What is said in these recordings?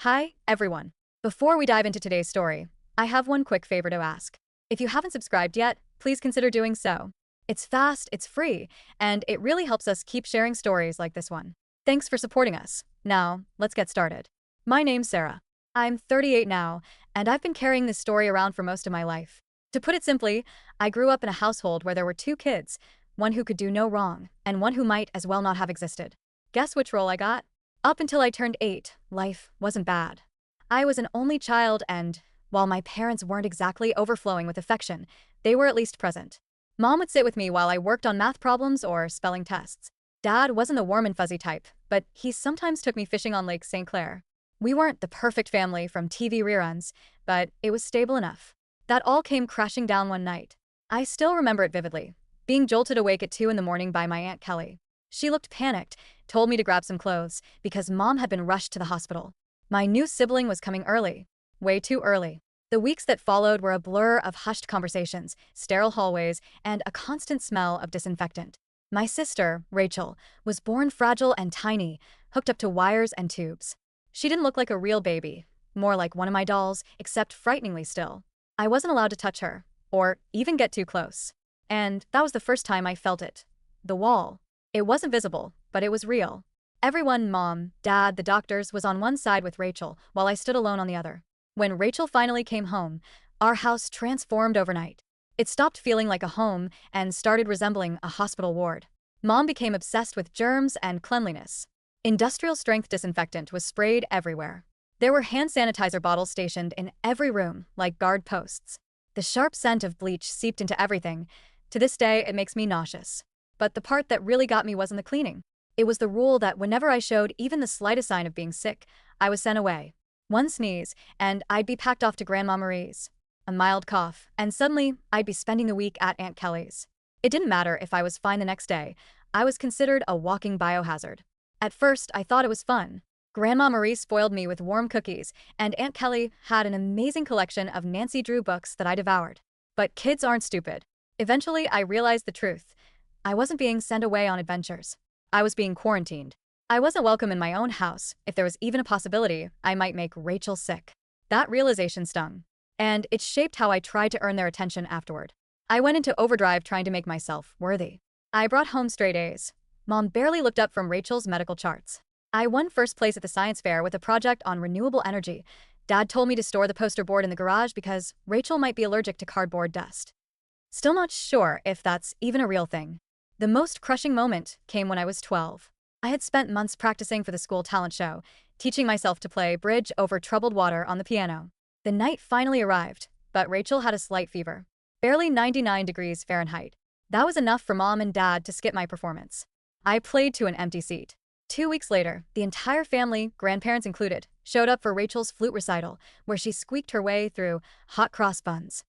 Hi, everyone. Before we dive into today's story, I have one quick favor to ask. If you haven't subscribed yet, please consider doing so. It's fast, it's free, and it really helps us keep sharing stories like this one. Thanks for supporting us. Now, let's get started. My name's Sarah. I'm 38 now, and I've been carrying this story around for most of my life. To put it simply, I grew up in a household where there were two kids, one who could do no wrong, and one who might as well not have existed. Guess which role I got? Up until I turned 8, life wasn't bad. I was an only child and, while my parents weren't exactly overflowing with affection, they were at least present. Mom would sit with me while I worked on math problems or spelling tests. Dad wasn't the warm and fuzzy type, but he sometimes took me fishing on Lake St. Clair. We weren't the perfect family from TV reruns, but it was stable enough. That all came crashing down one night. I still remember it vividly, being jolted awake at 2 in the morning by my Aunt Kelly. She looked panicked, told me to grab some clothes, because Mom had been rushed to the hospital. My new sibling was coming early. Way too early. The weeks that followed were a blur of hushed conversations, sterile hallways, and a constant smell of disinfectant. My sister, Rachel, was born fragile and tiny, hooked up to wires and tubes. She didn't look like a real baby, more like one of my dolls, except frighteningly still. I wasn't allowed to touch her, or even get too close. And that was the first time I felt it. The wall. It wasn't visible, but it was real. Everyone, Mom, Dad, the doctors, was on one side with Rachel, while I stood alone on the other. When Rachel finally came home, our house transformed overnight. It stopped feeling like a home and started resembling a hospital ward. Mom became obsessed with germs and cleanliness. Industrial-strength disinfectant was sprayed everywhere. There were hand sanitizer bottles stationed in every room, like guard posts. The sharp scent of bleach seeped into everything. To this day, it makes me nauseous. But the part that really got me wasn't the cleaning. It was the rule that whenever I showed even the slightest sign of being sick, I was sent away. One sneeze, and I'd be packed off to Grandma Marie's. A mild cough, and suddenly I'd be spending the week at Aunt Kelly's. It didn't matter if I was fine the next day. I was considered a walking biohazard. At first, I thought it was fun. Grandma Marie spoiled me with warm cookies, and Aunt Kelly had an amazing collection of Nancy Drew books that I devoured. But kids aren't stupid. Eventually, I realized the truth. I wasn't being sent away on adventures. I was being quarantined. I wasn't welcome in my own house. If there was even a possibility, I might make Rachel sick. That realization stung. And it shaped how I tried to earn their attention afterward. I went into overdrive trying to make myself worthy. I brought home straight A's. Mom barely looked up from Rachel's medical charts. I won first place at the science fair with a project on renewable energy. Dad told me to store the poster board in the garage because Rachel might be allergic to cardboard dust. Still not sure if that's even a real thing. The most crushing moment came when I was 12. I had spent months practicing for the school talent show, teaching myself to play bridge over troubled water on the piano. The night finally arrived, but Rachel had a slight fever. Barely 99 degrees Fahrenheit. That was enough for Mom and Dad to skip my performance. I played to an empty seat. 2 weeks later, the entire family, grandparents included, showed up for Rachel's flute recital, where she squeaked her way through hot cross buns.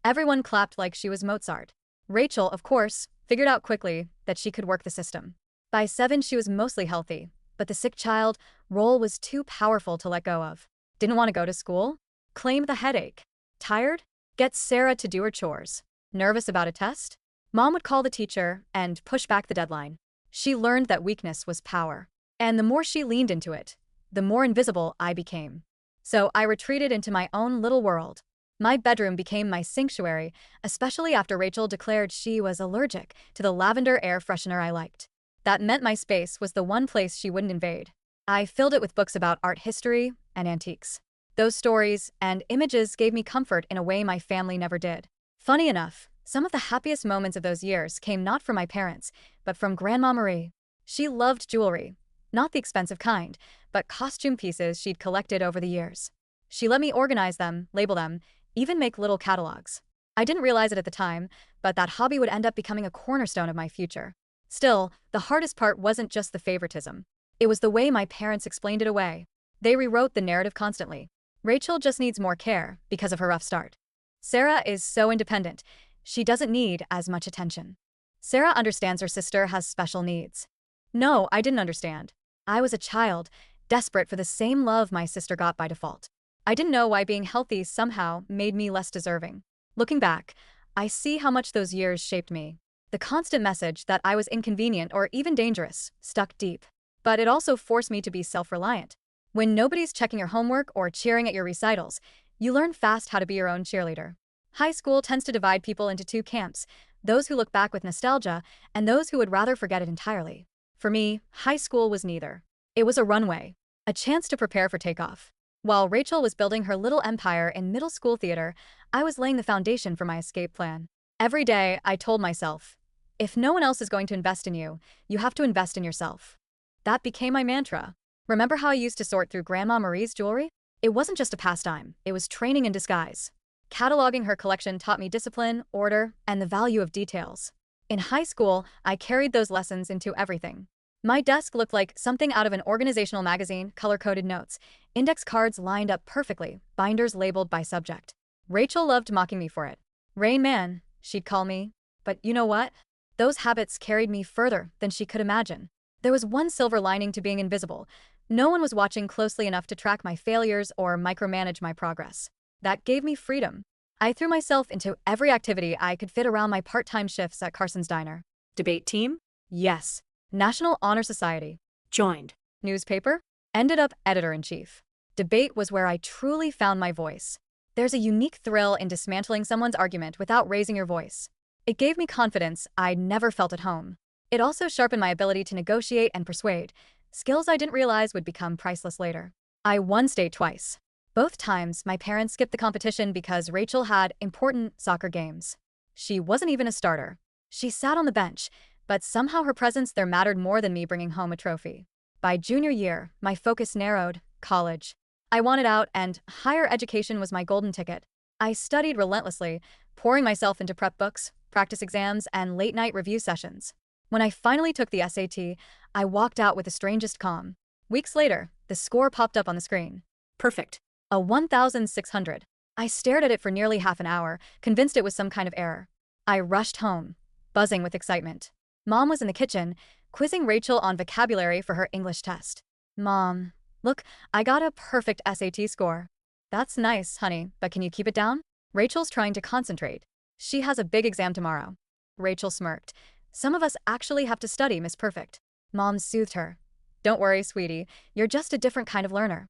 Everyone clapped like she was Mozart. Rachel, of course, figured out quickly that she could work the system. By 7, she was mostly healthy, but the sick child role was too powerful to let go of. Didn't want to go to school? Claim the headache. Tired? Get Sarah to do her chores. Nervous about a test? Mom would call the teacher and push back the deadline. She learned that weakness was power. And the more she leaned into it, the more invisible I became. So I retreated into my own little world. My bedroom became my sanctuary, especially after Rachel declared she was allergic to the lavender air freshener I liked. That meant my space was the one place she wouldn't invade. I filled it with books about art history and antiques. Those stories and images gave me comfort in a way my family never did. Funny enough, some of the happiest moments of those years came not from my parents, but from Grandma Marie. She loved jewelry, not the expensive kind, but costume pieces she'd collected over the years. She let me organize them, label them, even make little catalogs. I didn't realize it at the time, but that hobby would end up becoming a cornerstone of my future. Still, the hardest part wasn't just the favoritism. It was the way my parents explained it away. They rewrote the narrative constantly. Rachel just needs more care because of her rough start. Sarah is so independent. She doesn't need as much attention. Sarah understands her sister has special needs. No, I didn't understand. I was a child, desperate for the same love my sister got by default. I didn't know why being healthy somehow made me less deserving. Looking back, I see how much those years shaped me. The constant message that I was inconvenient or even dangerous stuck deep. But it also forced me to be self-reliant. When nobody's checking your homework or cheering at your recitals, you learn fast how to be your own cheerleader. High school tends to divide people into two camps, those who look back with nostalgia and those who would rather forget it entirely. For me, high school was neither. It was a runway, a chance to prepare for takeoff. While Rachel was building her little empire in middle school theater, I was laying the foundation for my escape plan. Every day, I told myself, if no one else is going to invest in you, you have to invest in yourself. That became my mantra. Remember how I used to sort through Grandma Marie's jewelry? It wasn't just a pastime, it was training in disguise. Cataloging her collection taught me discipline, order, and the value of details. In high school, I carried those lessons into everything. My desk looked like something out of an organizational magazine, color-coded notes, index cards lined up perfectly, binders labeled by subject. Rachel loved mocking me for it. Rain Man, she'd call me. But you know what? Those habits carried me further than she could imagine. There was one silver lining to being invisible. No one was watching closely enough to track my failures or micromanage my progress. That gave me freedom. I threw myself into every activity I could fit around my part-time shifts at Carson's Diner. Debate team? Yes. National Honor Society. Joined. Newspaper? Ended up editor-in-chief. Debate was where I truly found my voice. There's a unique thrill in dismantling someone's argument without raising your voice. It gave me confidence I'd never felt at home. It also sharpened my ability to negotiate and persuade, skills I didn't realize would become priceless later. I won state twice. Both times, my parents skipped the competition because Rachel had important soccer games. She wasn't even a starter. She sat on the bench, but somehow her presence there mattered more than me bringing home a trophy. By junior year, my focus narrowed: college. I wanted out, and higher education was my golden ticket. I studied relentlessly, pouring myself into prep books, practice exams, and late-night review sessions. When I finally took the SAT, I walked out with the strangest calm. Weeks later, the score popped up on the screen. Perfect. A 1,600. I stared at it for nearly half an hour, convinced it was some kind of error. I rushed home, buzzing with excitement. Mom was in the kitchen, quizzing Rachel on vocabulary for her English test. Mom, look, I got a perfect SAT score. That's nice, honey, but can you keep it down? Rachel's trying to concentrate. She has a big exam tomorrow. Rachel smirked. Some of us actually have to study, Miss Perfect. Mom soothed her. Don't worry, sweetie, you're just a different kind of learner.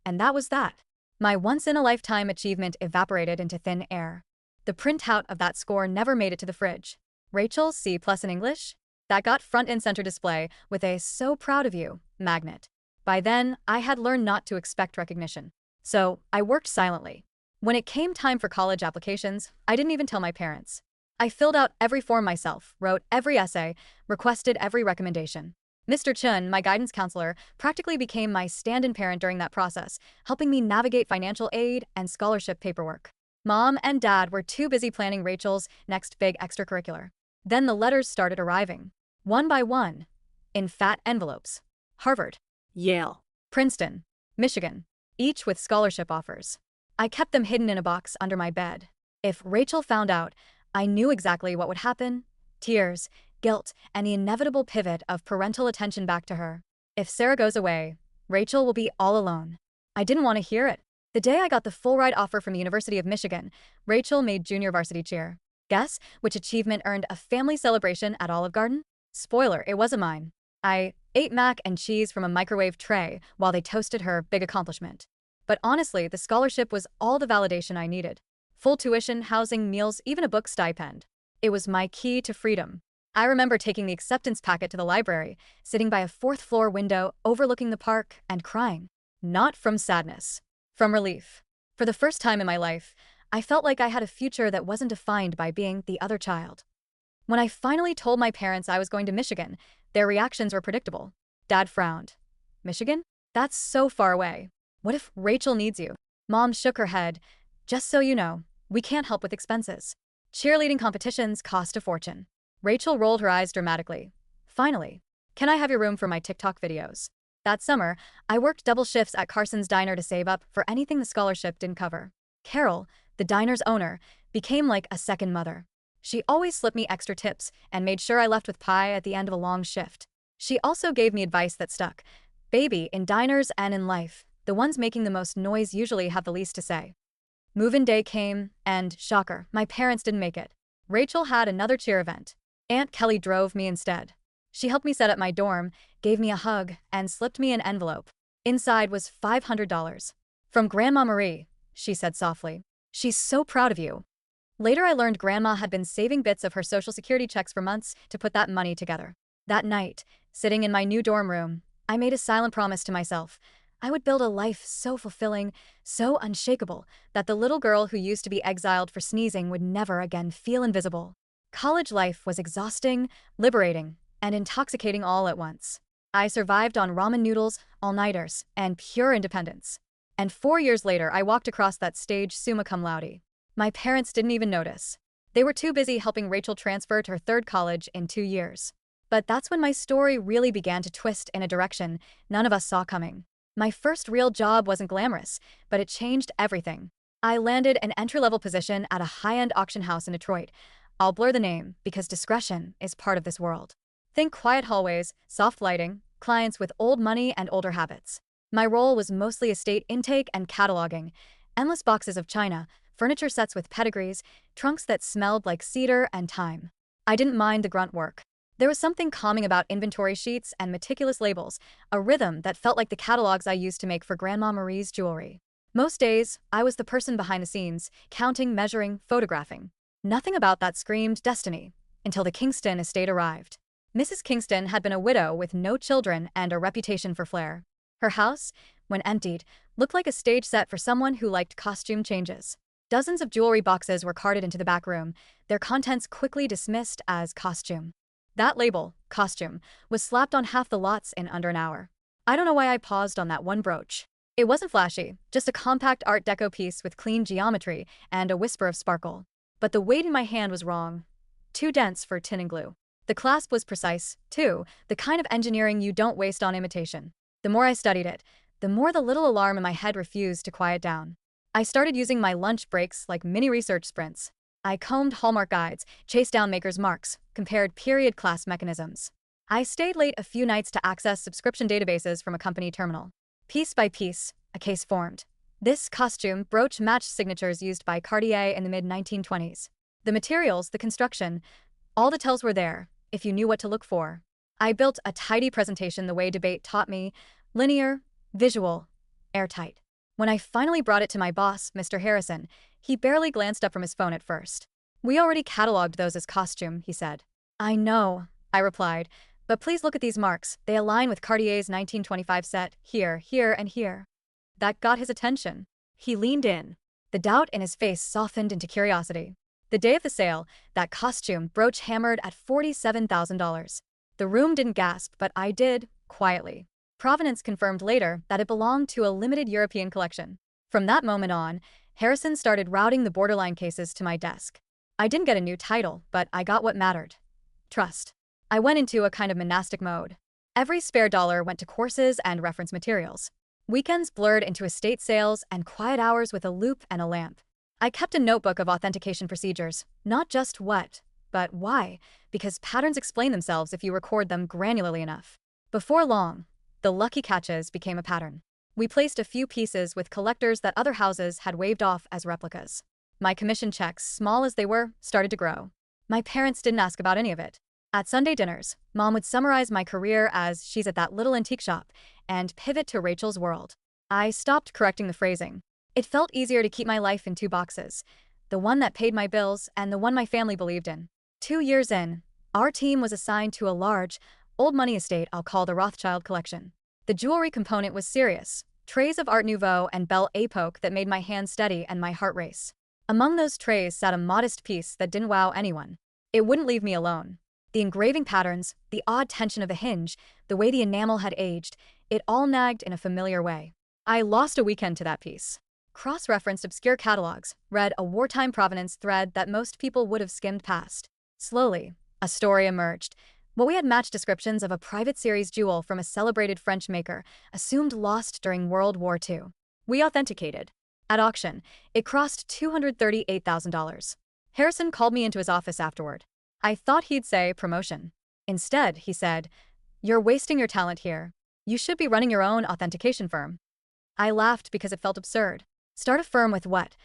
And that was that. My once-in-a-lifetime achievement evaporated into thin air. The printout of that score never made it to the fridge. Rachel's C+ in English? That got front and center display with a "so proud of you" magnet. By then, I had learned not to expect recognition. So, I worked silently. When it came time for college applications, I didn't even tell my parents. I filled out every form myself, wrote every essay, requested every recommendation. Mr. Chun, my guidance counselor, practically became my stand-in parent during that process, helping me navigate financial aid and scholarship paperwork. Mom and Dad were too busy planning Rachel's next big extracurricular. Then the letters started arriving, one by one, in fat envelopes. Harvard, Yale, Princeton, Michigan, each with scholarship offers. I kept them hidden in a box under my bed. If Rachel found out, I knew exactly what would happen: tears, guilt, and the inevitable pivot of parental attention back to her. If Sarah goes away, Rachel will be all alone. I didn't want to hear it. The day I got the full ride offer from the University of Michigan, Rachel made junior varsity cheer. Guess which achievement earned a family celebration at Olive Garden? Spoiler, it wasn't mine. I ate mac and cheese from a microwave tray while they toasted her big accomplishment. But honestly, the scholarship was all the validation I needed. Full tuition, housing, meals, even a book stipend. It was my key to freedom. I remember taking the acceptance packet to the library, sitting by a fourth-floor window overlooking the park, and crying. Not from sadness. From relief. For the first time in my life, I felt like I had a future that wasn't defined by being the other child. When I finally told my parents I was going to Michigan, their reactions were predictable. Dad frowned. Michigan? That's so far away. What if Rachel needs you? Mom shook her head. Just so you know, we can't help with expenses. Cheerleading competitions cost a fortune. Rachel rolled her eyes dramatically. Finally, can I have your room for my TikTok videos? That summer, I worked double shifts at Carson's Diner to save up for anything the scholarship didn't cover. Carol, the diner's owner, became like a second mother. She always slipped me extra tips and made sure I left with pie at the end of a long shift. She also gave me advice that stuck. Baby, in diners and in life, the ones making the most noise usually have the least to say. Move-in day came, and, shocker, my parents didn't make it. Rachel had another cheer event. Aunt Kelly drove me instead. She helped me set up my dorm, gave me a hug, and slipped me an envelope. Inside was $500. From Grandma Marie, she said softly. She's so proud of you. Later I learned Grandma had been saving bits of her Social Security checks for months to put that money together. That night, sitting in my new dorm room, I made a silent promise to myself. I would build a life so fulfilling, so unshakable, that the little girl who used to be exiled for sneezing would never again feel invisible. College life was exhausting, liberating, and intoxicating all at once. I survived on ramen noodles, all-nighters, and pure independence. And 4 years later, I walked across that stage summa cum laude. My parents didn't even notice. They were too busy helping Rachel transfer to her third college in 2 years. But that's when my story really began to twist in a direction none of us saw coming. My first real job wasn't glamorous, but it changed everything. I landed an entry-level position at a high-end auction house in Detroit. I'll blur the name because discretion is part of this world. Think quiet hallways, soft lighting, clients with old money and older habits. My role was mostly estate intake and cataloging, endless boxes of china, furniture sets with pedigrees, trunks that smelled like cedar and thyme. I didn't mind the grunt work. There was something calming about inventory sheets and meticulous labels, a rhythm that felt like the catalogs I used to make for Grandma Marie's jewelry. Most days, I was the person behind the scenes, counting, measuring, photographing. Nothing about that screamed destiny, until the Kingston estate arrived. Mrs. Kingston had been a widow with no children and a reputation for flair. Her house, when emptied, looked like a stage set for someone who liked costume changes. Dozens of jewelry boxes were carted into the back room, their contents quickly dismissed as costume. That label, costume, was slapped on half the lots in under an hour. I don't know why I paused on that one brooch. It wasn't flashy, just a compact Art Deco piece with clean geometry and a whisper of sparkle. But the weight in my hand was wrong. Too dense for tin and glue. The clasp was precise, too, the kind of engineering you don't waste on imitation. The more I studied it, the more the little alarm in my head refused to quiet down. I started using my lunch breaks like mini research sprints. I combed Hallmark guides, chased down makers' marks, compared period class mechanisms. I stayed late a few nights to access subscription databases from a company terminal. Piece by piece, a case formed. This costume brooch matched signatures used by Cartier in the mid-1920s. The materials, the construction, all the tells were there, if you knew what to look for. I built a tidy presentation the way debate taught me, linear, visual, airtight. When I finally brought it to my boss, Mr. Harrison, he barely glanced up from his phone at first. "We already cataloged those as costume," he said. "I know," I replied, "but please look at these marks. They align with Cartier's 1925 set, here, here, and here." That got his attention. He leaned in. The doubt in his face softened into curiosity. The day of the sale, that costume brooch hammered at $47,000. The room didn't gasp, but I did, quietly. Provenance confirmed later that it belonged to a limited European collection. From that moment on, Harrison started routing the borderline cases to my desk. I didn't get a new title, but I got what mattered. Trust. I went into a kind of monastic mode. Every spare dollar went to courses and reference materials. Weekends blurred into estate sales and quiet hours with a loupe and a lamp. I kept a notebook of authentication procedures, not just what, but why, because patterns explain themselves if you record them granularly enough. Before long, the lucky catches became a pattern. We placed a few pieces with collectors that other houses had waved off as replicas. My commission checks, small as they were, started to grow. My parents didn't ask about any of it. At Sunday dinners, Mom would summarize my career as "she's at that little antique shop" and pivot to Rachel's world. I stopped correcting the phrasing. It felt easier to keep my life in two boxes, the one that paid my bills and the one my family believed in. 2 years in, our team was assigned to a large, old money estate I'll call the Rothschild collection. The jewelry component was serious, trays of Art Nouveau and Belle Époque that made my hands steady and my heart race. Among those trays sat a modest piece that didn't wow anyone. It wouldn't leave me alone. The engraving patterns, the odd tension of the hinge, the way the enamel had aged, it all nagged in a familiar way. I lost a weekend to that piece. Cross-referenced obscure catalogs, read a wartime provenance thread that most people would have skimmed past. Slowly, a story emerged. What we had matched descriptions of a private series jewel from a celebrated French maker, assumed lost during World War II. We authenticated. At auction, it crossed $238,000. Harrison called me into his office afterward. I thought he'd say promotion. Instead, he said, "You're wasting your talent here. You should be running your own authentication firm." I laughed because it felt absurd. Start a firm with what?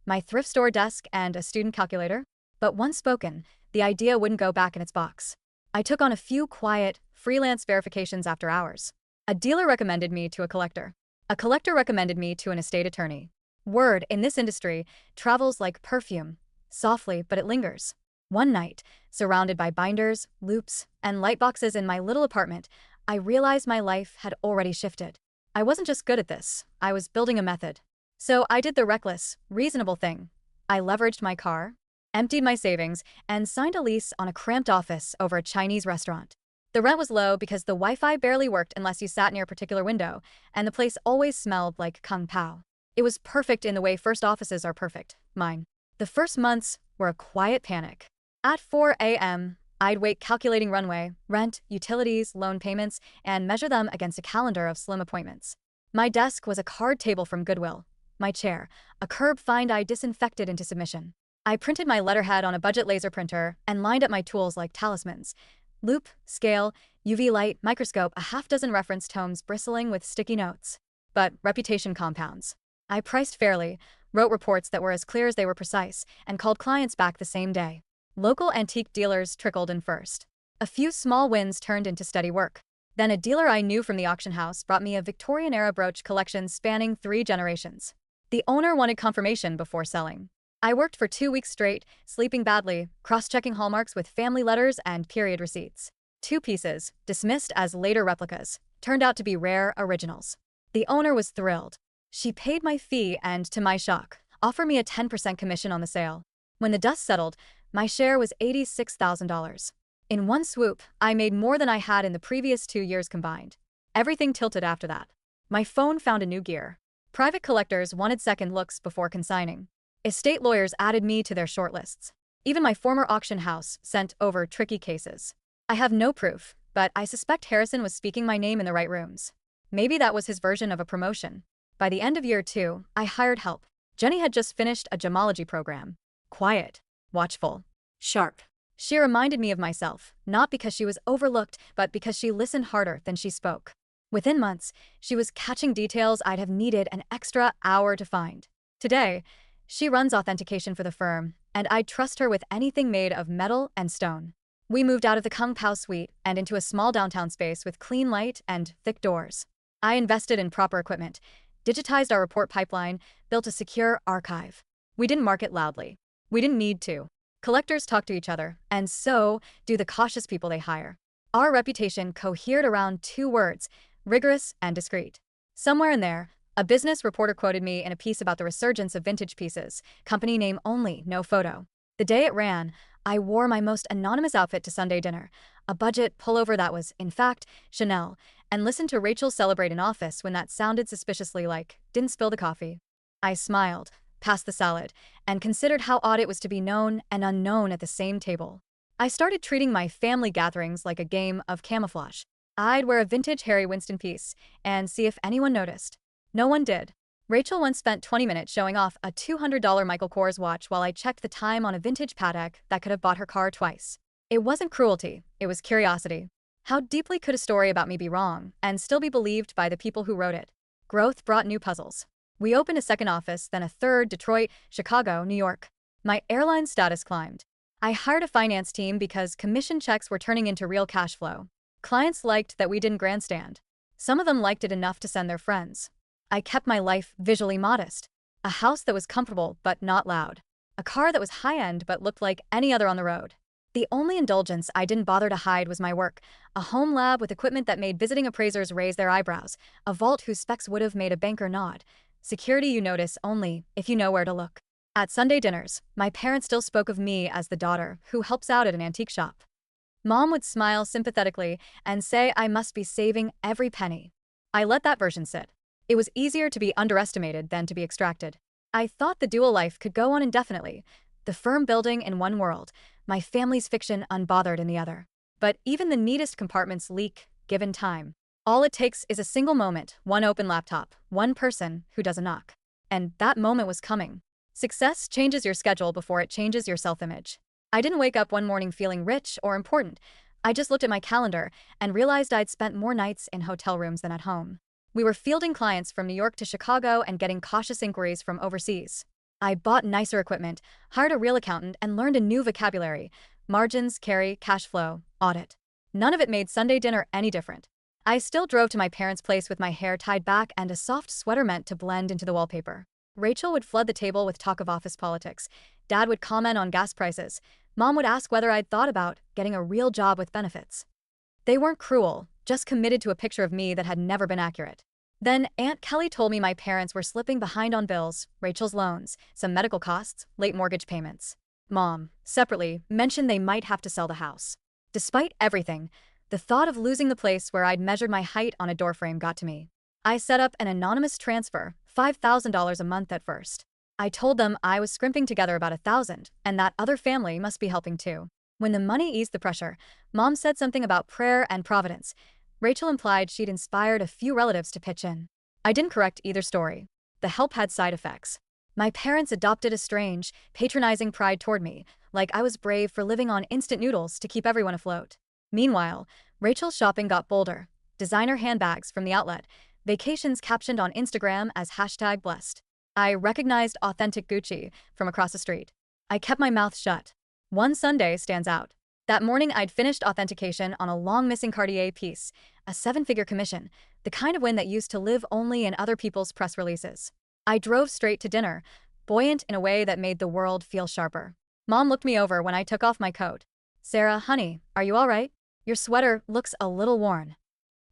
My thrift store desk and a student calculator? But once spoken, the idea wouldn't go back in its box. I took on a few quiet, freelance verifications after hours. A dealer recommended me to a collector. A collector recommended me to an estate attorney. Word in this industry travels like perfume, softly, but it lingers. One night, surrounded by binders, loops, and light boxes in my little apartment, I realized my life had already shifted. I wasn't just good at this, I was building a method. So I did the reckless, reasonable thing. I leveraged my car, emptied my savings, and signed a lease on a cramped office over a Chinese restaurant. The rent was low because the Wi-Fi barely worked unless you sat near a particular window, and the place always smelled like Kung Pao. It was perfect in the way first offices are perfect, mine. The first months were a quiet panic. At 4 a.m., I'd wait calculating runway, rent, utilities, loan payments, and measure them against a calendar of slim appointments. My desk was a card table from Goodwill. My chair, a curb find I disinfected into submission. I printed my letterhead on a budget laser printer and lined up my tools like talismans. Loop, scale, UV light, microscope, a half dozen reference tomes bristling with sticky notes. But reputation compounds. I priced fairly, wrote reports that were as clear as they were precise, and called clients back the same day. Local antique dealers trickled in first. A few small wins turned into steady work. Then a dealer I knew from the auction house brought me a Victorian-era brooch collection spanning 3 generations. The owner wanted confirmation before selling. I worked for 2 weeks straight, sleeping badly, cross-checking hallmarks with family letters and period receipts. 2 pieces, dismissed as later replicas, turned out to be rare originals. The owner was thrilled. She paid my fee and, to my shock, offered me a 10% commission on the sale. When the dust settled, my share was $86,000. In one swoop, I made more than I had in the previous 2 years combined. Everything tilted after that. My phone found a new gear. Private collectors wanted second looks before consigning. Estate lawyers added me to their shortlists. Even my former auction house sent over tricky cases. I have no proof, but I suspect Harrison was speaking my name in the right rooms. Maybe that was his version of a promotion. By the end of year 2, I hired help. Jenny had just finished a gemology program. Quiet, watchful, Sharp. she reminded me of myself, not because she was overlooked, but because she listened harder than she spoke. Within months, she was catching details I'd have needed an extra hour to find. Today, she runs authentication for the firm, and I'd trust her with anything made of metal and stone. We moved out of the Kung Pao suite and into a small downtown space with clean light and thick doors. I invested in proper equipment, digitized our report pipeline, built a secure archive. We didn't market loudly. We didn't need to. Collectors talk to each other, and so do the cautious people they hire. Our reputation cohered around 2 words, rigorous and discreet. Somewhere in there, a business reporter quoted me in a piece about the resurgence of vintage pieces, company name only, no photo. The day it ran, I wore my most anonymous outfit to Sunday dinner, a budget pullover that was, in fact, Chanel, and listened to Rachel celebrate in office when that sounded suspiciously like, didn't spill the coffee. I smiled, passed the salad, and considered how odd it was to be known and unknown at the same table. I started treating my family gatherings like a game of camouflage. I'd wear a vintage Harry Winston piece and see if anyone noticed. No one did. Rachel once spent 20 minutes showing off a $200 Michael Kors watch while I checked the time on a vintage Patek that could have bought her car twice. It wasn't cruelty, it was curiosity. How deeply could a story about me be wrong and still be believed by the people who wrote it? Growth brought new puzzles. We opened a second office, then a third, Detroit, Chicago, New York. My airline status climbed. I hired a finance team because commission checks were turning into real cash flow. Clients liked that we didn't grandstand. Some of them liked it enough to send their friends. I kept my life visually modest. A house that was comfortable but not loud. A car that was high-end but looked like any other on the road. The only indulgence I didn't bother to hide was my work. A home lab with equipment that made visiting appraisers raise their eyebrows. A vault whose specs would have made a banker nod. Security you notice only if you know where to look. At Sunday dinners, my parents still spoke of me as the daughter who helps out at an antique shop. Mom would smile sympathetically and say I must be saving every penny. I let that version sit. It was easier to be underestimated than to be extracted. I thought the dual life could go on indefinitely, the firm building in one world, my family's fiction unbothered in the other. But even the neatest compartments leak, given time. All it takes is a single moment, one open laptop, one person who does a knock. And that moment was coming. Success changes your schedule before it changes your self-image. I didn't wake up one morning feeling rich or important. I just looked at my calendar and realized I'd spent more nights in hotel rooms than at home. We were fielding clients from New York to Chicago and getting cautious inquiries from overseas. I bought nicer equipment, hired a real accountant, and learned a new vocabulary: margins, carry, cash flow, audit. None of it made Sunday dinner any different. I still drove to my parents' place with my hair tied back and a soft sweater meant to blend into the wallpaper. Rachel would flood the table with talk of office politics. Dad would comment on gas prices. Mom would ask whether I'd thought about getting a real job with benefits. They weren't cruel, just committed to a picture of me that had never been accurate. Then Aunt Kelly told me my parents were slipping behind on bills, Rachel's loans, some medical costs, late mortgage payments. Mom, separately, mentioned they might have to sell the house. Despite everything, the thought of losing the place where I'd measured my height on a doorframe got to me. I set up an anonymous transfer, $5,000 a month at first. I told them I was scrimping together about $1,000, and that other family must be helping too. When the money eased the pressure, Mom said something about prayer and providence. Rachel implied she'd inspired a few relatives to pitch in. I didn't correct either story. The help had side effects. My parents adopted a strange, patronizing pride toward me, like I was brave for living on instant noodles to keep everyone afloat. Meanwhile, Rachel's shopping got bolder. Designer handbags from the outlet, vacations captioned on Instagram as #blessed. I recognized authentic Gucci from across the street. I kept my mouth shut. One Sunday stands out. That morning I'd finished authentication on a long-missing Cartier piece, a 7-figure commission, the kind of win that used to live only in other people's press releases. I drove straight to dinner, buoyant in a way that made the world feel sharper. Mom looked me over when I took off my coat. "Sarah, honey, are you all right? Your sweater looks a little worn."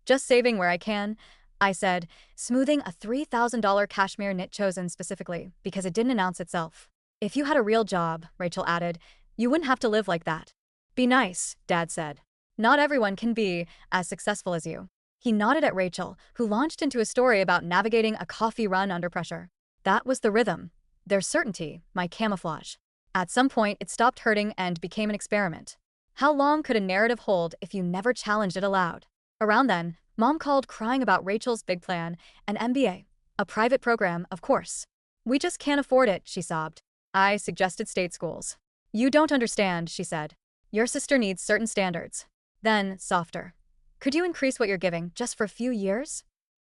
"Just saving where I can," I said, smoothing a $3,000 cashmere knit chosen specifically because it didn't announce itself. "If you had a real job," Rachel added, "you wouldn't have to live like that." "Be nice," Dad said. "Not everyone can be as successful as you." He nodded at Rachel, who launched into a story about navigating a coffee run under pressure. That was the rhythm. Their certainty, my camouflage. At some point, it stopped hurting and became an experiment. How long could a narrative hold if you never challenged it aloud? Around then, Mom called crying about Rachel's big plan, an MBA. A private program, of course. "We just can't afford it," she sobbed. I suggested state schools. "You don't understand," she said. "Your sister needs certain standards." Then, softer. "Could you increase what you're giving just for a few years?"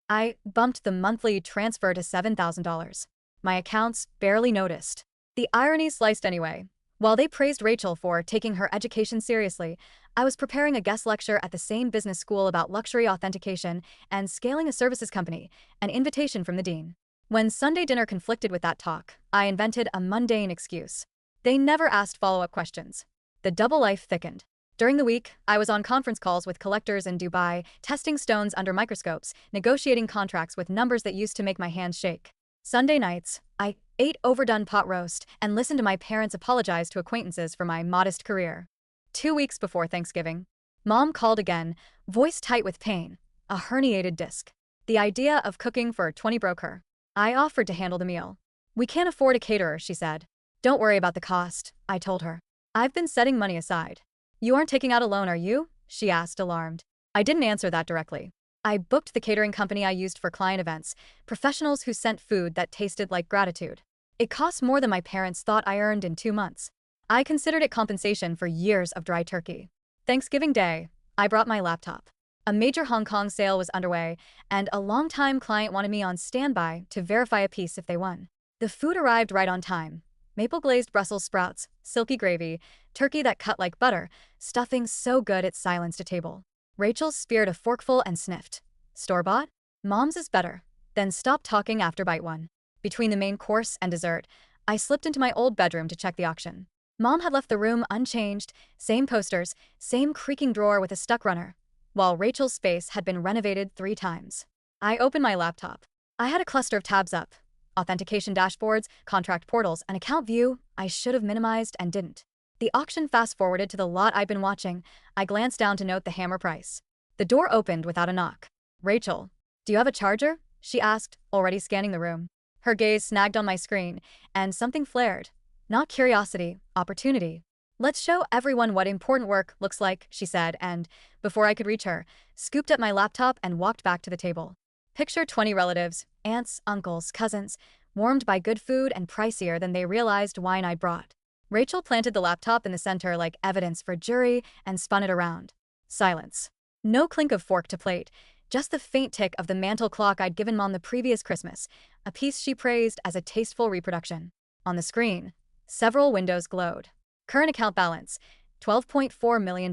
I bumped the monthly transfer to $7,000. My accounts barely noticed. The irony sliced anyway. While they praised Rachel for taking her education seriously, I was preparing a guest lecture at the same business school about luxury authentication and scaling a services company, an invitation from the dean. When Sunday dinner conflicted with that talk, I invented a mundane excuse. They never asked follow-up questions. The double life thickened. During the week, I was on conference calls with collectors in Dubai, testing stones under microscopes, negotiating contracts with numbers that used to make my hands shake. Sunday nights, I ate overdone pot roast and listened to my parents apologize to acquaintances for my modest career. 2 weeks before Thanksgiving, Mom called again, voice tight with pain, a herniated disc. The idea of cooking for 20 broke her. I offered to handle the meal. "We can't afford a caterer," she said. "Don't worry about the cost," I told her. "I've been setting money aside." "You aren't taking out a loan, are you?" she asked, alarmed. I didn't answer that directly. I booked the catering company I used for client events, professionals who sent food that tasted like gratitude. It cost more than my parents thought I earned in 2 months. I considered it compensation for years of dry turkey. Thanksgiving Day, I brought my laptop. A major Hong Kong sale was underway, and a longtime client wanted me on standby to verify a piece if they won. The food arrived right on time. Maple-glazed Brussels sprouts, silky gravy, turkey that cut like butter, stuffing so good it silenced a table. Rachel speared a forkful and sniffed. "Store-bought? Mom's is better." Then stopped talking after bite 1. Between the main course and dessert, I slipped into my old bedroom to check the auction. Mom had left the room unchanged, same posters, same creaking drawer with a stuck runner, while Rachel's space had been renovated 3 times. I opened my laptop. I had a cluster of tabs up. Authentication dashboards, contract portals, an account view I should have minimized and didn't. The auction fast-forwarded to the lot I'd been watching. I glanced down to note the hammer price. The door opened without a knock. "Rachel, do you have a charger?" she asked, already scanning the room. Her gaze snagged on my screen, and something flared. Not curiosity, opportunity. "Let's show everyone what important work looks like," she said, and, before I could reach her, scooped up my laptop and walked back to the table. Picture 20 relatives, aunts, uncles, cousins, warmed by good food and pricier than they realized wine I'd brought. Rachel planted the laptop in the center like evidence for jury and spun it around. Silence. No clink of fork to plate, just the faint tick of the mantel clock I'd given Mom the previous Christmas, a piece she praised as a tasteful reproduction. On the screen, several windows glowed. Current account balance, $12.4 million.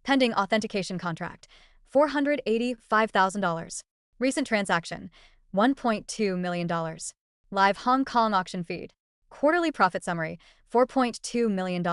Pending authentication contract, $485,000. Recent transaction, $1.2 million. Live Hong Kong auction feed. Quarterly profit summary, $4.2 million.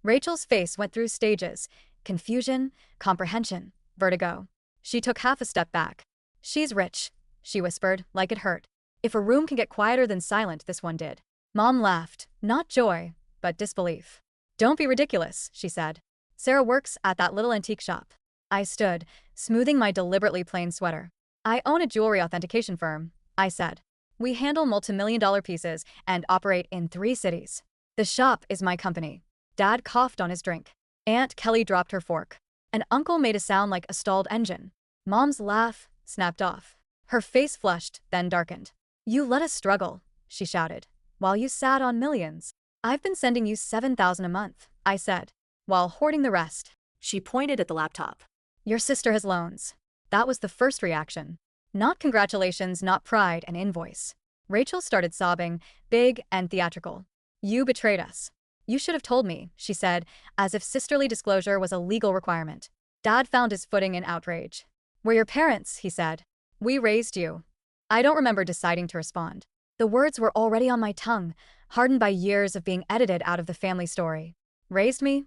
Rachel's face went through stages: confusion, comprehension, vertigo. She took half a step back. "She's rich," she whispered, like it hurt. If a room can get quieter than silent, this one did. Mom laughed, not joy, but disbelief. "Don't be ridiculous," she said. "Sarah works at that little antique shop." I stood, smoothing my deliberately plain sweater. "I own a jewelry authentication firm," I said. "We handle multimillion-dollar pieces and operate in 3 cities. The shop is my company." Dad coughed on his drink. Aunt Kelly dropped her fork. And Uncle made a sound like a stalled engine. Mom's laugh snapped off. Her face flushed, then darkened. "You let us struggle," she shouted, "while you sat on millions. I've been sending you $7,000 a month," I said, "while hoarding the rest." She pointed at the laptop. "Your sister has loans." That was the first reaction. Not congratulations, not pride, an invoice. Rachel started sobbing, big and theatrical. "You betrayed us." "You should have told me," she said, as if sisterly disclosure was a legal requirement. Dad found his footing in outrage. "We're your parents," he said. "We raised you." I don't remember deciding to respond. The words were already on my tongue, hardened by years of being edited out of the family story. "Raised me?"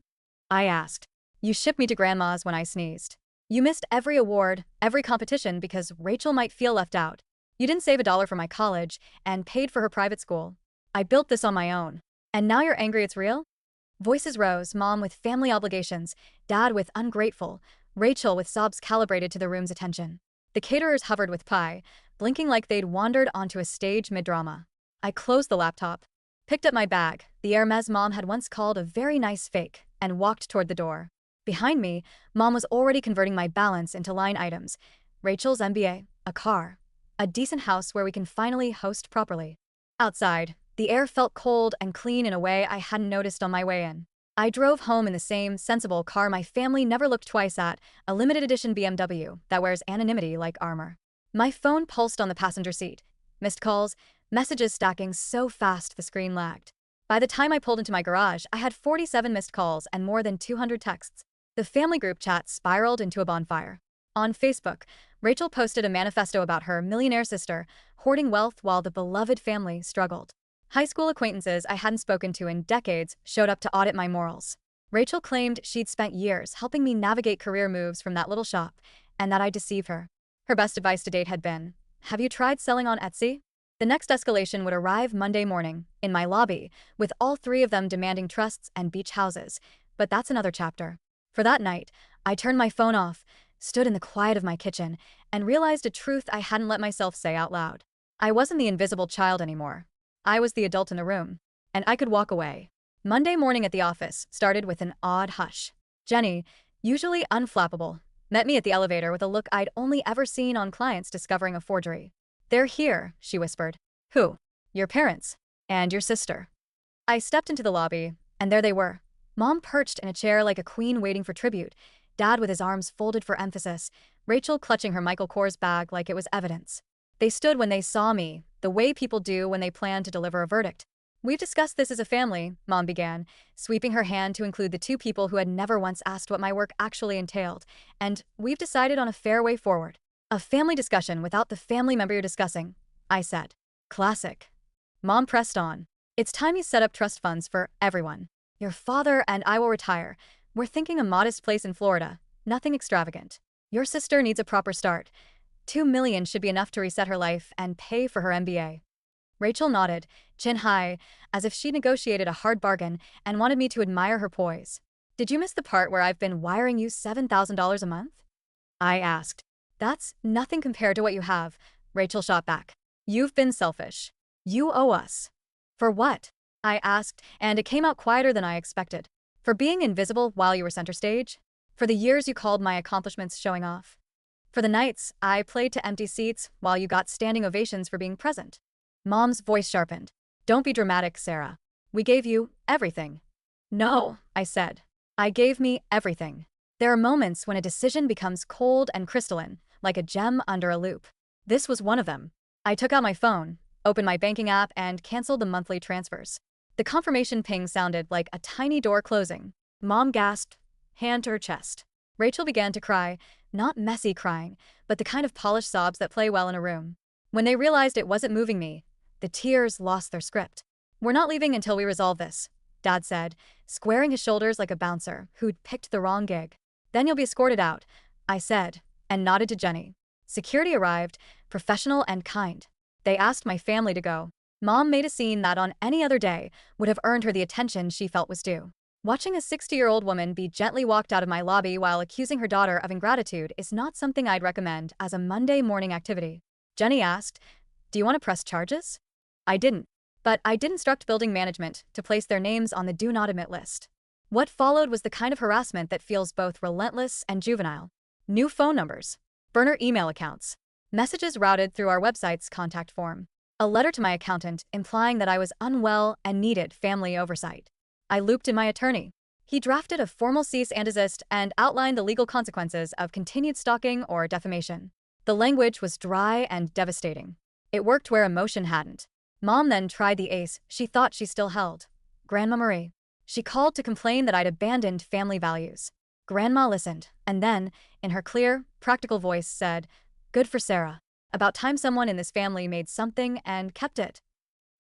I asked. "You shipped me to grandma's when I sneezed. You missed every award, every competition because Rachel might feel left out. You didn't save $1 for my college and paid for her private school. I built this on my own. And now you're angry it's real?" Voices rose, Mom with family obligations, Dad with ungrateful, Rachel with sobs calibrated to the room's attention. The caterers hovered with pie, blinking like they'd wandered onto a stage mid-drama. I closed the laptop, picked up my bag, the Hermes Mom had once called a very nice fake, and walked toward the door. Behind me, Mom was already converting my balance into line items. Rachel's MBA, a car, a decent house where we can finally host properly. Outside, the air felt cold and clean in a way I hadn't noticed on my way in. I drove home in the same sensible car my family never looked twice at, a limited edition BMW that wears anonymity like armor. My phone pulsed on the passenger seat. Missed calls, messages stacking so fast the screen lagged. By the time I pulled into my garage, I had 47 missed calls and more than 200 texts. The family group chat spiraled into a bonfire. On Facebook, Rachel posted a manifesto about her millionaire sister, hoarding wealth while the beloved family struggled. High school acquaintances I hadn't spoken to in decades showed up to audit my morals. Rachel claimed she'd spent years helping me navigate career moves from that little shop, and that I'd deceive her. Her best advice to date had been, "Have you tried selling on Etsy?" The next escalation would arrive Monday morning, in my lobby, with all 3 of them demanding trusts and beach houses. But that's another chapter. For that night, I turned my phone off, stood in the quiet of my kitchen, and realized a truth I hadn't let myself say out loud. I wasn't the invisible child anymore. I was the adult in the room, and I could walk away. Monday morning at the office started with an odd hush. Jenny, usually unflappable, met me at the elevator with a look I'd only ever seen on clients discovering a forgery. "They're here," she whispered. "Who?" "Your parents. And your sister." I stepped into the lobby, and there they were. Mom perched in a chair like a queen waiting for tribute, Dad with his arms folded for emphasis, Rachel clutching her Michael Kors bag like it was evidence. They stood when they saw me, the way people do when they plan to deliver a verdict. "We've discussed this as a family," Mom began, sweeping her hand to include the 2 people who had never once asked what my work actually entailed, "and we've decided on a fair way forward." "A family discussion without the family member you're discussing," I said. "Classic." Mom pressed on. "It's time you set up trust funds for everyone. Your father and I will retire. We're thinking a modest place in Florida, nothing extravagant. Your sister needs a proper start. $2 million should be enough to reset her life and pay for her MBA. Rachel nodded, chin high, as if she negotiated a hard bargain and wanted me to admire her poise. "Did you miss the part where I've been wiring you $7,000 a month?" I asked. "That's nothing compared to what you have," Rachel shot back. "You've been selfish. You owe us." "For what?" I asked, and it came out quieter than I expected. "For being invisible while you were center stage? For the years you called my accomplishments showing off? For the nights I played to empty seats while you got standing ovations for being present?" Mom's voice sharpened. "Don't be dramatic, Sarah. We gave you everything." "No," I said. "I gave me everything." There are moments when a decision becomes cold and crystalline, like a gem under a loupe. This was one of them. I took out my phone, opened my banking app, and canceled the monthly transfers. The confirmation ping sounded like a tiny door closing. Mom gasped, hand to her chest. Rachel began to cry, Not messy crying, but the kind of polished sobs that play well in a room. When they realized it wasn't moving me, the tears lost their script. "We're not leaving until we resolve this," Dad said, squaring his shoulders like a bouncer who'd picked the wrong gig. "Then you'll be escorted out," I said, and nodded to Jenny. Security arrived, professional and kind. They asked my family to go. Mom made a scene that on any other day would have earned her the attention she felt was due. Watching a 60-year-old woman be gently walked out of my lobby while accusing her daughter of ingratitude is not something I'd recommend as a Monday morning activity. Jenny asked, "Do you want to press charges?" I didn't. But I did instruct building management to place their names on the do not admit list. What followed was the kind of harassment that feels both relentless and juvenile. New phone numbers, burner email accounts, messages routed through our website's contact form, a letter to my accountant implying that I was unwell and needed family oversight. I looped in my attorney. He drafted a formal cease and desist and outlined the legal consequences of continued stalking or defamation. The language was dry and devastating. It worked where emotion hadn't. Mom then tried the ace she thought she still held. Grandma Marie. She called to complain that I'd abandoned family values. Grandma listened, and then, in her clear, practical voice, said, "Good for Sarah. About time someone in this family made something and kept it."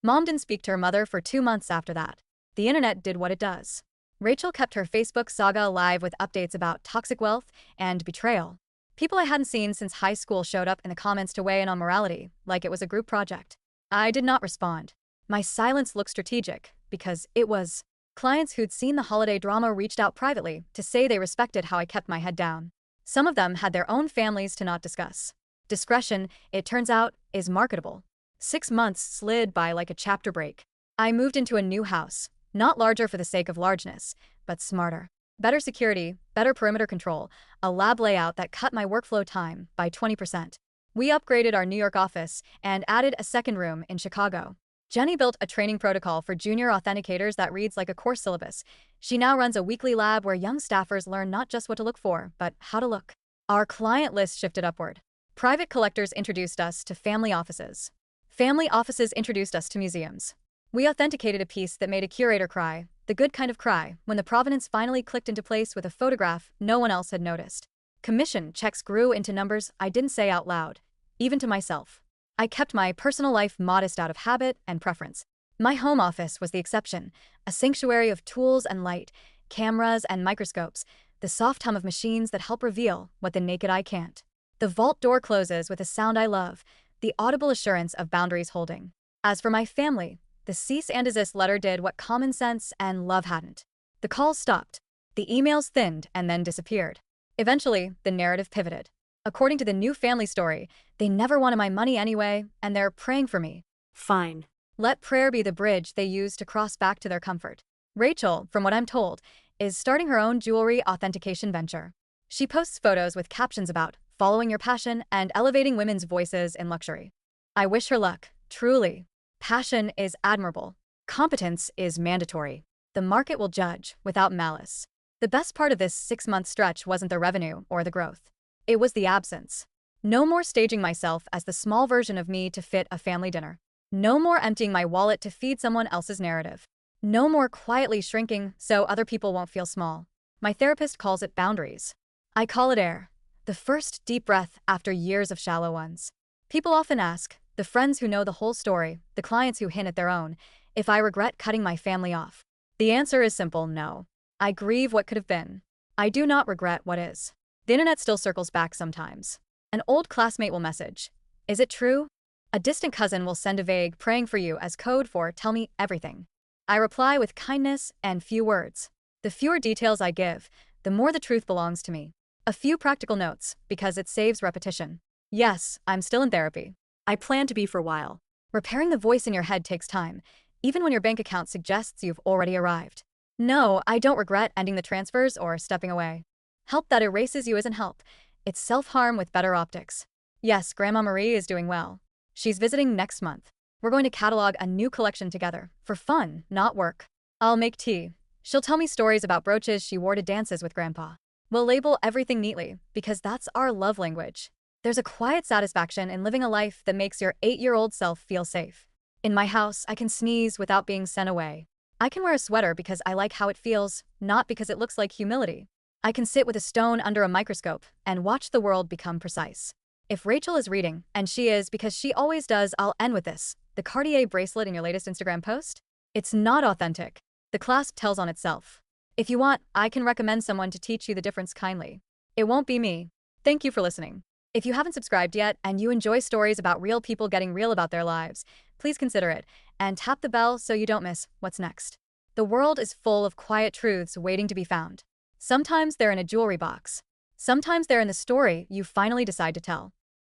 Mom didn't speak to her mother for 2 months after that. The internet did what it does. Rachel kept her Facebook saga alive with updates about toxic wealth and betrayal. People I hadn't seen since high school showed up in the comments to weigh in on morality, like it was a group project. I did not respond. My silence looked strategic, because it was. Clients who'd seen the holiday drama reached out privately to say they respected how I kept my head down. Some of them had their own families to not discuss. Discretion, it turns out, is marketable. 6 months slid by like a chapter break. I moved into a new house, not larger for the sake of largeness, but smarter. Better security, better perimeter control, a lab layout that cut my workflow time by 20%. We upgraded our New York office and added a second room in Chicago. Jenny built a training protocol for junior authenticators that reads like a course syllabus. She now runs a weekly lab where young staffers learn not just what to look for, but how to look. Our client list shifted upward. Private collectors introduced us to family offices. Family offices introduced us to museums. We authenticated a piece that made a curator cry, the good kind of cry, when the provenance finally clicked into place with a photograph no one else had noticed. Commission checks grew into numbers I didn't say out loud, even to myself. I kept my personal life modest out of habit and preference. My home office was the exception, a sanctuary of tools and light, cameras and microscopes, the soft hum of machines that help reveal what the naked eye can't. The vault door closes with a sound I love, the audible assurance of boundaries holding. As for my family, the cease and desist letter did what common sense and love hadn't. The calls stopped. The emails thinned and then disappeared. Eventually, the narrative pivoted. According to the new family story, they never wanted my money anyway, and they're praying for me. Fine. Let prayer be the bridge they use to cross back to their comfort. Rachel, from what I'm told, is starting her own jewelry authentication venture. She posts photos with captions about following your passion and elevating women's voices in luxury. I wish her luck, truly. Passion is admirable. Competence is mandatory. The market will judge, without malice. The best part of this 6-month stretch wasn't the revenue or the growth. It was the absence. No more staging myself as the small version of me to fit a family dinner. No more emptying my wallet to feed someone else's narrative. No more quietly shrinking so other people won't feel small. My therapist calls it boundaries. I call it air. The first deep breath after years of shallow ones. People often ask, the friends who know the whole story, the clients who hint at their own, if I regret cutting my family off. The answer is simple, no. I grieve what could have been. I do not regret what is. The internet still circles back sometimes. An old classmate will message, "Is it true?" A distant cousin will send a vague "praying for you" as code for "tell me everything." I reply with kindness and few words. The fewer details I give, the more the truth belongs to me. A few practical notes, because it saves repetition. Yes, I'm still in therapy. I plan to be for a while. Repairing the voice in your head takes time, even when your bank account suggests you've already arrived. No, I don't regret ending the transfers or stepping away. Help that erases you isn't help. It's self-harm with better optics. Yes, Grandma Marie is doing well. She's visiting next month. We're going to catalog a new collection together, for fun, not work. I'll make tea. She'll tell me stories about brooches she wore to dances with Grandpa. We'll label everything neatly, because that's our love language. There's a quiet satisfaction in living a life that makes your 8-year-old self feel safe. In my house, I can sneeze without being sent away. I can wear a sweater because I like how it feels, not because it looks like humility. I can sit with a stone under a microscope and watch the world become precise. If Rachel is reading, and she is because she always does, I'll end with this. The Cartier bracelet in your latest Instagram post? It's not authentic. The clasp tells on itself. If you want, I can recommend someone to teach you the difference kindly. It won't be me. Thank you for listening. If you haven't subscribed yet and you enjoy stories about real people getting real about their lives, please consider it and tap the bell so you don't miss what's next. The world is full of quiet truths waiting to be found. Sometimes they're in a jewelry box. Sometimes they're in the story you finally decide to tell.